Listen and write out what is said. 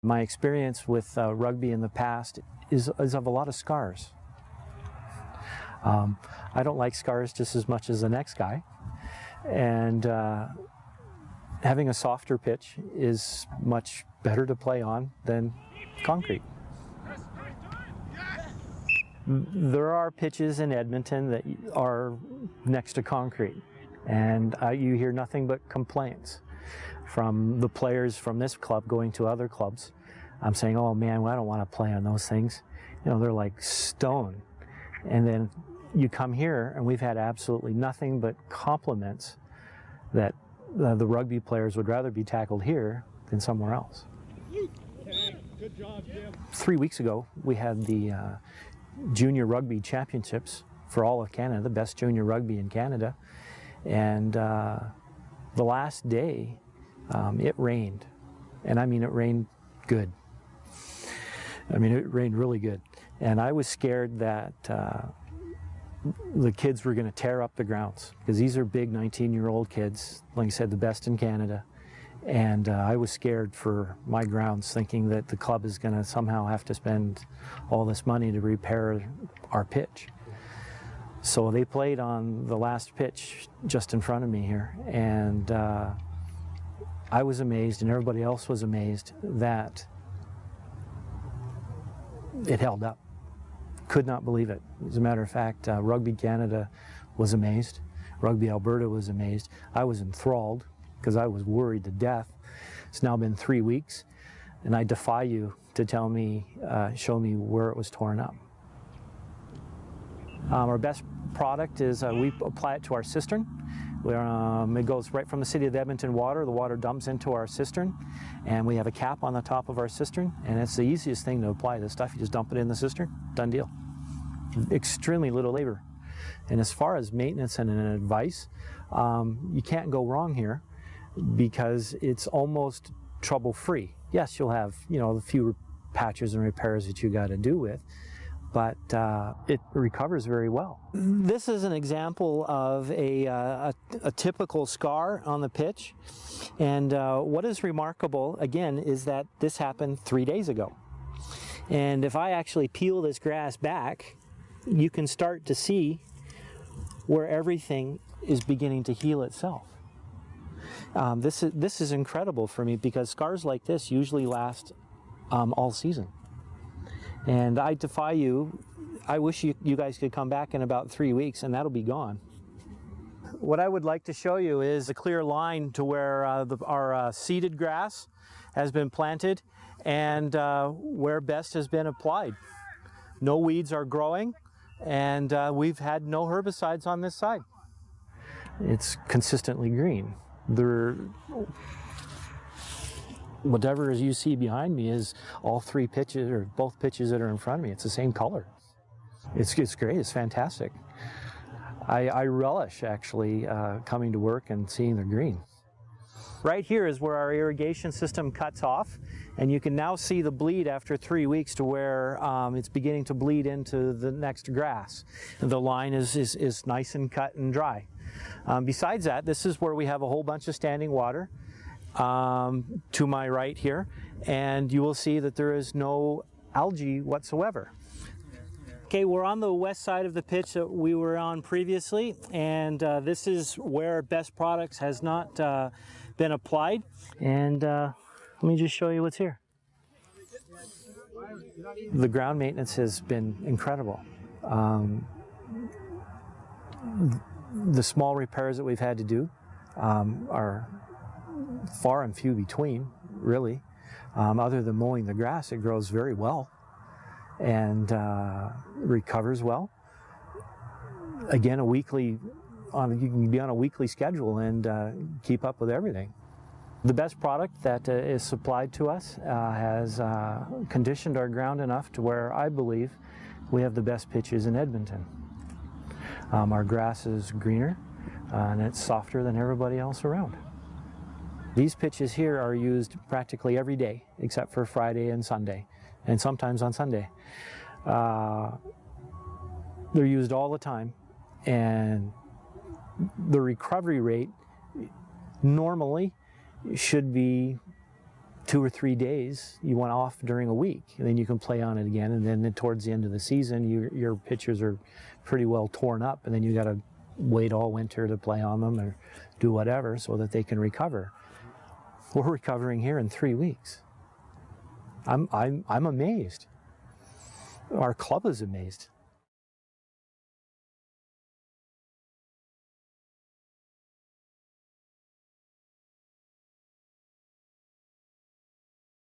My experience with rugby in the past is of a lot of scars. I don't like scars just as much as the next guy, and having a softer pitch is much better to play on than concrete. There are pitches in Edmonton that are next to concrete, and you hear nothing but complaints from the players from this club going to other clubs. I'm saying, oh man, well, I don't want to play on those things. You know, they're like stone. And then you come here and we've had absolutely nothing but compliments that the rugby players would rather be tackled here than somewhere else. Good job, Jim. 3 weeks ago, we had the Junior Rugby Championships for all of Canada, the best junior rugby in Canada. And the last day, it rained. And I mean, it rained good. I mean, it rained really good. And I was scared that the kids were going to tear up the grounds, because these are big 19-year-old kids, like I said, the best in Canada. And I was scared for my grounds, thinking that the club is going to somehow have to spend all this money to repair our pitch. So they played on the last pitch just in front of me here, and I was amazed, and everybody else was amazed, that it held up. Could not believe it. As a matter of fact, Rugby Canada was amazed. Rugby Alberta was amazed. I was enthralled because I was worried to death. It's now been 3 weeks, and I defy you to tell me, show me where it was torn up. Our best product is we apply it to our cistern. It goes right from the City of Edmonton water. The water dumps into our cistern, and we have a cap on the top of our cistern, and it's the easiest thing to apply this stuff. You just dump it in the cistern, done deal. Extremely little labor. And as far as maintenance and advice, you can't go wrong here, because it's almost trouble-free. Yes, you'll have, you know, a few patches and repairs that you got to do with, but it recovers very well. This is an example of a typical scar on the pitch, and what is remarkable, again, is that this happened 3 days ago. And if I actually peel this grass back, you can start to see where everything is beginning to heal itself. This is incredible for me, because scars like this usually last all season. And I defy you, I wish you guys could come back in about 3 weeks and that'll be gone. What I would like to show you is a clear line to where our seeded grass has been planted and where best has been applied. No weeds are growing, and we've had no herbicides on this side. It's consistently green. Whatever you see behind me is all three pitches, or both pitches that are in front of me. It's the same color. It's great. It's fantastic. I relish actually coming to work and seeing the green. Right here is where our irrigation system cuts off, and you can now see the bleed after 3 weeks to where it's beginning to bleed into the next grass. And the line is nice and cut and dry. Besides that, this is where we have a whole bunch of standing water to my right here, and you will see that there is no algae whatsoever. Okay, we're on the west side of the pitch that we were on previously, and this is where Best Products has not been applied. And let me just show you what's here. The ground maintenance has been incredible. The small repairs that we've had to do are far and few between, really. Other than mowing the grass, it grows very well and recovers well. Again, you can be on a weekly schedule and keep up with everything. The Best product that is supplied to us has conditioned our ground enough to where I believe we have the best pitches in Edmonton. Our grass is greener and it's softer than everybody else around. These pitches here are used practically every day except for Friday and Sunday, and sometimes on Sunday. They're used all the time, and the recovery rate normally should be 2 or 3 days, you want off during a week, and then you can play on it again. And then towards the end of the season, your pitchers are pretty well torn up, and then you got to wait all winter to play on them or do whatever so that they can recover. We're recovering here in 3 weeks. I'm amazed. Our club is amazed.